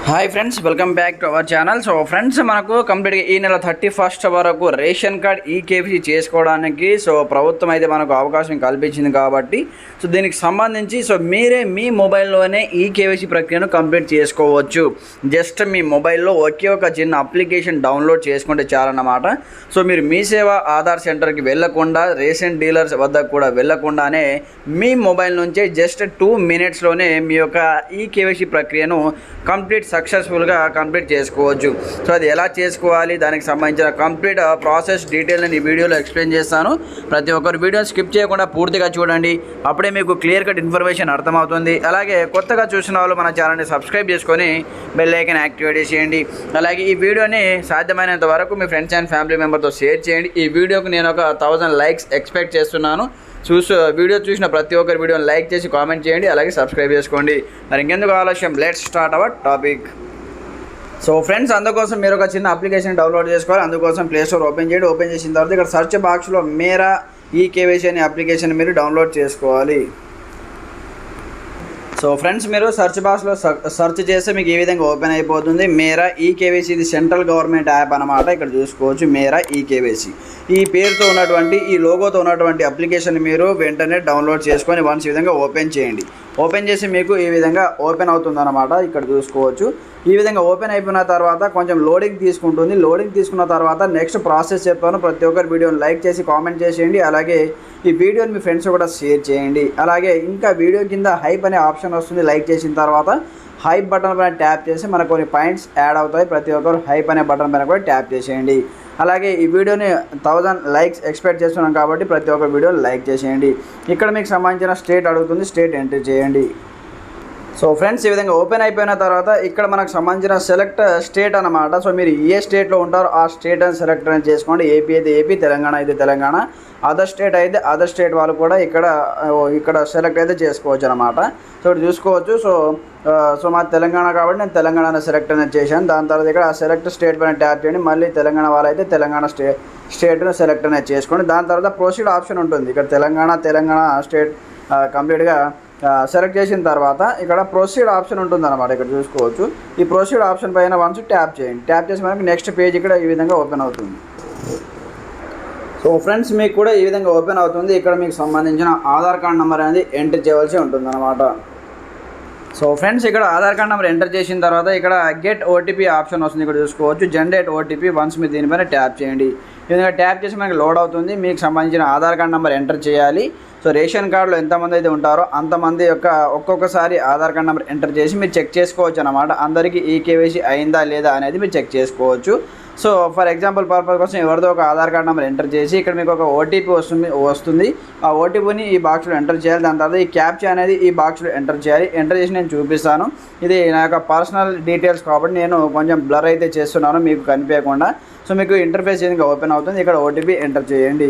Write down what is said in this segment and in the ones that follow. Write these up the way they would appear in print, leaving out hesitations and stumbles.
Hi friends, welcome back to our channel. So friends, మనకు కంప్లీట్గా ఈ నెల 31 వరకు రేషన్ కార్డ్ ఈకేవైసీ చేసుకోవడానికి ప్రభుత్వం అయితే మనకు అవకాశం కల్పించింది కాబట్టి దీనికి సంబంధించి మీరే మీ మొబైల్లోనే ఈకేవైసీ ప్రక్రియను కంప్లీట్ చేసుకోవచ్చు. జస్ట్ మీ మొబైల్లో ఒకే ఒక చిన్న అప్లికేషన్ డౌన్లోడ్ చేసుకుంటే చాలన్నమాట. మీరు మీ సేవ ఆధార్ సెంటర్కి వెళ్ళకుండా, రేషన్ డీలర్స్ వద్దకు కూడా వెళ్ళకుండానే మీ మొబైల్ నుంచే జస్ట్ 2 minutesలోనే మీ యొక్క ఈకేవైసీ ప్రక్రియను సక్సెస్ఫుల్గా కంప్లీట్ చేసుకోవచ్చు. అది ఎలా చేసుకోవాలి, దానికి సంబంధించిన కంప్లీట్ ప్రాసెస్ డీటెయిల్ నేను ఈ వీడియోలో ఎక్స్ప్లెయిన్ చేస్తాను. ప్రతి ఒక్కరు వీడియోని స్కిప్ చేయకుండా పూర్తిగా చూడండి, అప్పుడే మీకు క్లియర్ కట్ ఇన్ఫర్మేషన్ అర్థమవుతుంది. అలాగే కొత్తగా చూసిన వాళ్ళు మన ఛానల్ని సబ్స్క్రైబ్ చేసుకొని బెల్ ఐకాన్ యాక్టివేట్ చేయండి. అలాగే ఈ వీడియోని సాధ్యమైనంత వరకు మీ ఫ్రెండ్స్ అండ్ ఫ్యామిలీ మెంబర్తో షేర్ చేయండి. ఈ వీడియోకి నేను ఒక 1000 likes ఎక్స్పెక్ట్ చేస్తున్నాను. వీడియో చూసిన ప్రతి ఒక్కరి వీడియోని లైక్ చేసి కామెంట్ చేయండి, అలాగే సబ్స్క్రైబ్ చేసుకోండి. మరి ఇంకెందుకు ఆలస్యం, let's start our topic. Friends, అందుకోసం మీరు ఒక చిన్న అప్లికేషన్ డౌన్లోడ్ చేసుకోవాలి. అందుకోసం ప్లే స్టోర్ ఓపెన్ చేయండి. ఓపెన్ చేసిన తర్వాత ఇక్కడ సెర్చ్ బాక్స్లో మేరా ఈకేవైసీ అనే అప్లికేషన్ మీరు డౌన్లోడ్ చేసుకోవాలి. ఫ్రెండ్స్, మీరు సెర్చ్ బాక్స్లో సెర్చ్ చేస్తే మీకు ఈ విధంగా ఓపెన్ అయిపోతుంది. మేరా ఈకేవైసీ, ఇది సెంట్రల్ గవర్నమెంట్ యాప్ అనమాట. ఇక్కడ చూసుకోవచ్చు మేరా ఈకేవైసీ. ఈ పేరుతో ఉన్నటువంటి, ఈ లోగోతో ఉన్నటువంటి అప్లికేషన్ మీరు వెంటనే డౌన్లోడ్ చేసుకొని వన్స్ ఈ విధంగా ఓపెన్ చేయండి. ఓపెన్ చేసి మీకు ఈ విధంగా ఓపెన్ అవుతుందన్నమాట. ఇక్కడ చూసుకోవచ్చు. ఈ విధంగా ఓపెన్ అయిపోయిన తర్వాత కొంచెం లోడింగ్ తీసుకుంటుంది. లోడింగ్ తీసుకున్న తర్వాత నెక్స్ట్ ప్రాసెస్ చెప్తాను. ప్రతి ఒక్కరు వీడియోని లైక్ చేసి కామెంట్ చేసేయండి. అలాగే ఈ వీడియోని మీ ఫ్రెండ్స్ కూడా షేర్ చేయండి. అలాగే ఇంకా వీడియో కింద హైప్ అనే ఆప్షన్ వస్తుంది. లైక్ చేసిన తర్వాత హైప్ బటన్ పైన ట్యాప్ చేసి మనకు కొన్ని పాయింట్స్ యాడ్ అవుతాయి. ప్రతి ఒక్కరు హైప్ అనే బటన్ పైన కూడా ట్యాప్ చేసేయండి. అలాగే ఈ వీడియోని 1000 likes ఎక్స్పెక్ట్ చేస్తున్నాం కాబట్టి ప్రతి ఒక్క వీడియోని లైక్ చేసేయండి. ఇక్కడ మీకు సంబంధించిన స్టేట్ అడుగుతుంది, స్టేట్ ఎంటర్ చేయండి. ఫ్రెండ్స్, ఈ విధంగా ఓపెన్ అయిపోయిన తర్వాత ఇక్కడ మనకు సంబంధించిన సెలెక్ట్ స్టేట్ అనమాట. మీరు ఏ స్టేట్లో ఉంటారో ఆ స్టేట్ అని సెలెక్ట్ అని చేసుకోండి. ఏపీ అయితే ఏపీ, తెలంగాణ అయితే తెలంగాణ, అదర్ స్టేట్ అయితే అదర్ స్టేట్ వాళ్ళు కూడా ఇక్కడ సెలెక్ట్ అయితే చేసుకోవచ్చు అనమాట. ఇక్కడ చూసుకోవచ్చు. మా తెలంగాణ కాబట్టి నేను తెలంగాణ సెలెక్ట్ అనేది చేశాను. దాని తర్వాత ఇక్కడ సెలెక్ట్ స్టేట్ పైన ట్యాప్ చేయండి. మళ్ళీ తెలంగాణ వాళ్ళు అయితే తెలంగాణ స్టేట్ను సెలెక్ట్ అనేది చేసుకోండి. దాని తర్వాత ప్రొసీడ్ ఆప్షన్ ఉంటుంది. ఇక్కడ తెలంగాణ స్టేట్ కంప్లీట్గా సెలెక్ట్ చేసిన తర్వాత ఇక్కడ ప్రొసీడ్ ఆప్షన్ ఉంటుంది అనమాట. ఇక్కడ చూసుకోవచ్చు. ఈ ప్రొసీడ్ ఆప్షన్ పైన వన్స్ ట్యాప్ చేయండి. ట్యాప్ చేసి మనకి నెక్స్ట్ పేజ్ ఇక్కడ ఈ విధంగా ఓపెన్ అవుతుంది. ఫ్రెండ్స్, మీకు కూడా ఈ విధంగా ఓపెన్ అవుతుంది. ఇక్కడ మీకు సంబంధించిన ఆధార్ కార్డ్ నెంబర్ అనేది ఎంటర్ చేయవలసి ఉంటుంది అనమాట. ఫ్రెండ్స్, ఇక్కడ ఆధార్ కార్డ్ నెంబర్ ఎంటర్ చేసిన తర్వాత ఇక్కడ గెట్ ఓటీపీ ఆప్షన్ వస్తుంది. ఇక్కడ చూసుకోవచ్చు. జనరేట్ ఓటీపీ వన్స్ మీరు దీనిపైన ట్యాప్ చేయండి. ఈ విధంగా ట్యాప్ చేసి మనకి లోడ్ అవుతుంది. మీకు సంబంధించిన ఆధార్ కార్డ్ నెంబర్ ఎంటర్ చేయాలి. రేషన్ కార్డులో ఎంతమంది అయితే ఉంటారో అంతమంది యొక్క ఒక్కొక్కసారి ఆధార్ కార్డ్ నెంబర్ ఎంటర్ చేసి మీరు చెక్ చేసుకోవచ్చు అనమాట. అందరికీ ఈకేవైసీ అయిందా లేదా అనేది మీరు చెక్ చేసుకోవచ్చు. ఫర్ ఎగ్జాంపుల్ పర్పస్ కోసం ఎవరిదో ఒక ఆధార్ కార్డ్ నెంబర్ ఎంటర్ చేసి ఇక్కడ మీకు ఒక ఓటీపీ వస్తుంది. ఆ ఓటీపీని ఈ బాక్స్లో ఎంటర్ చేయాలి. దాని తర్వాత ఈ క్యాప్చా అనేది ఈ బాక్స్లో ఎంటర్ చేయాలి. ఎంటర్ చేసి నేను చూపిస్తాను. ఇది నా యొక్క పర్సనల్ డీటెయిల్స్ కాబట్టి నేను కొంచెం బ్లర్ అయితే చేస్తున్నాను మీకు కనిపించకుండా. మీకు ఇంటర్ఫేస్ ఈ విధంగా ఓపెన్ అవుతుంది. ఇక్కడ ఓటీపీ ఎంటర్ చేయండి.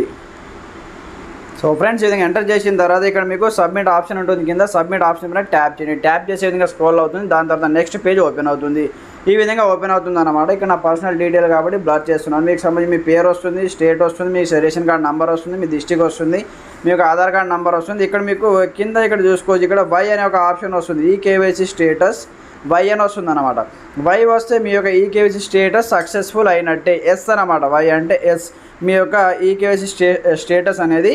ఫ్రెండ్స్, ఈ విధంగా ఎంటర్ చేసిన తర్వాత ఇక్కడ మీకు సబ్మిట్ ఆప్షన్ ఉంటుంది. కింద సబ్మిట్ ఆప్షన్ మీద ట్యాప్ చేయండి. ట్యాప్ చేసే విధంగా స్క్రోల్ అవుతుంది. దాని తర్వాత నెక్స్ట్ పేజ్ ఓపెన్ అవుతుంది. ఈ విధంగా ఓపెన్ అవుతుంది అన్నమాట. ఇక్కడ నా పర్సనల్ డీటెయిల్ కాబట్టి బ్లర్ చేస్తున్నాను. మీకు సంబంధించి మీ పేరు వస్తుంది, స్టేట్ వస్తుంది, మీ రేషన్ కార్డ్ నెంబర్ వస్తుంది, మీ డిస్ట్రిక్ట్ వస్తుంది, మీ యొక్క ఆధార్ కార్డ్ నెంబర్ వస్తుంది. ఇక్కడ మీకు కింద ఇక్కడ చూసుకోవచ్చు. ఇక్కడ వై అనే ఒక ఆప్షన్ వస్తుంది. ఈకేవైసీ స్టేటస్ వై అని వస్తుంది అనమాట. వై వస్తే మీ యొక్క ఈకేవైసీ స్టేటస్ సక్సెస్ఫుల్ అయినట్టే. ఎస్ అనమాట. వై అంటే ఎస్, మీ యొక్క ఈకేవైసీ స్టేటస్ అనేది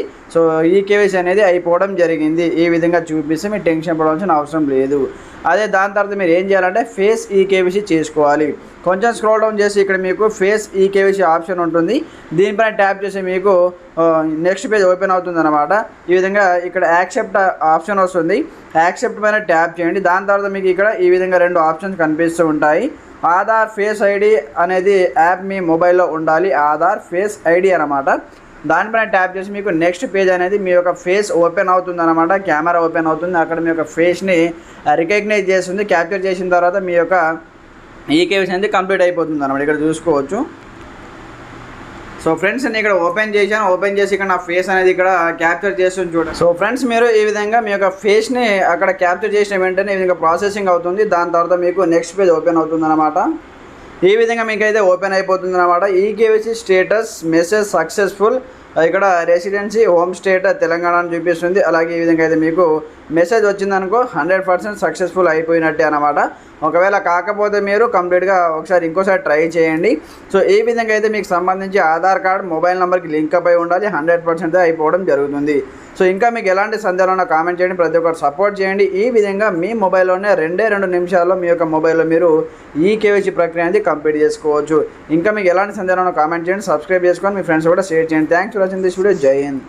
ఈకేవైసీ అనేది అయిపోవడం జరిగింది. ఈ విధంగా చూపిస్తే మీరు టెన్షన్ పడవలసిన అవసరం లేదు. అదే దాని తర్వాత మీరు ఏం చేయాలంటే ఫేస్ ఈకేవైసీ చేసుకోవాలి. కొంచెం స్క్రోల్ డౌన్ చేసి ఇక్కడ మీకు ఫేస్ ఈకేవైసీ ఆప్షన్ ఉంటుంది. దీనిపైన ట్యాప్ చేసి మీకు నెక్స్ట్ పేజ్ ఓపెన్ అవుతుంది అనమాట. ఈ విధంగా ఇక్కడ యాక్సెప్ట్ ఆప్షన్ వస్తుంది. యాక్సెప్ట్ పైన ట్యాప్ చేయండి. దాని తర్వాత మీకు ఇక్కడ ఈ విధంగా 2 ఆప్షన్స్ కనిపిస్తూ ఉంటాయి. ఆధార్ ఫేస్ ఐడి అనేది యాప్ మీ మొబైల్లో ఉండాలి. ఆధార్ ఫేస్ ఐడి అనమాట. దానిపైన ట్యాప్ చేసి మీకు నెక్స్ట్ పేజ్ అనేది మీ యొక్క ఫేస్ ఓపెన్ అవుతుంది అనమాట. కెమెరా ఓపెన్ అవుతుంది. అక్కడ మీ యొక్క ఫేస్ని రికగ్నైజ్ చేస్తుంది. క్యాప్చర్ చేసిన తర్వాత మీ యొక్క ఈకేవైసీ అనేది కంప్లీట్ అయిపోతుంది అనమాట. ఇక్కడ చూసుకోవచ్చు. ఫ్రెండ్స్, నేను ఇక్కడ ఓపెన్ చేశాను. ఓపెన్ చేసి ఇక్కడ నా ఫేస్ అనేది ఇక్కడ క్యాప్చర్ చేస్తుంది చూడండి. ఫ్రెండ్స్, మీరు ఈ విధంగా మీ యొక్క ఫేస్ని అక్కడ క్యాప్చర్ చేసిన వెంటనే ఈ విధంగా ప్రాసెసింగ్ అవుతుంది. దాని తర్వాత మీకు నెక్స్ట్ పేజ్ ఓపెన్ అవుతుంది అనమాట. ఈ విధంగా మీకైతే ఓపెన్ అయిపోతుంది అనమాట. ఈకేవైసీ స్టేటస్ మెసేజ్ సక్సెస్ఫుల్ ఇక్కడ రెసిడెన్సీ హోమ్ స్టేట్ తెలంగాణ అని చూపిస్తుంది. అలాగే ఈ విధంగా అయితే మీకు మెసేజ్ వచ్చిందనుకో 100% సక్సెస్ఫుల్ అయిపోయినట్టే అనమాట. ఒకవేళ కాకపోతే మీరు కంప్లీట్గా ఒకసారి ఇంకోసారి ట్రై చేయండి. సో ఈ విధంగా అయితే మీకు సంబంధించి ఆధార్ కార్డ్ మొబైల్ నెంబర్కి లింక్ అయి ఉండాలి. 100% అయిపోవడం జరుగుతుంది. సో ఇంకా మీకు ఎలాంటి సందేహాలు ఉన్నా కామెంట్ చేయండి, ప్రతి ఒక్కరు సపోర్ట్ చేయండి. ఈ విధంగా మీ మొబైల్లోనే 2 నిమిషాల్లో మీ యొక్క మొబైల్లో మీరు ఈ కేవైసీ ప్రక్రియ అనేది కంప్లీట్ చేసుకోవచ్చు. ఇంకా మీకు ఎలాంటి సందేహాలు ఉన్నా కామెంట్ చేయండి, సబ్స్క్రైబ్ చేసుకొని మీ ఫ్రెండ్స్ కూడా షేర్ చేయండి. Thanks for watching this video. జై హింద్.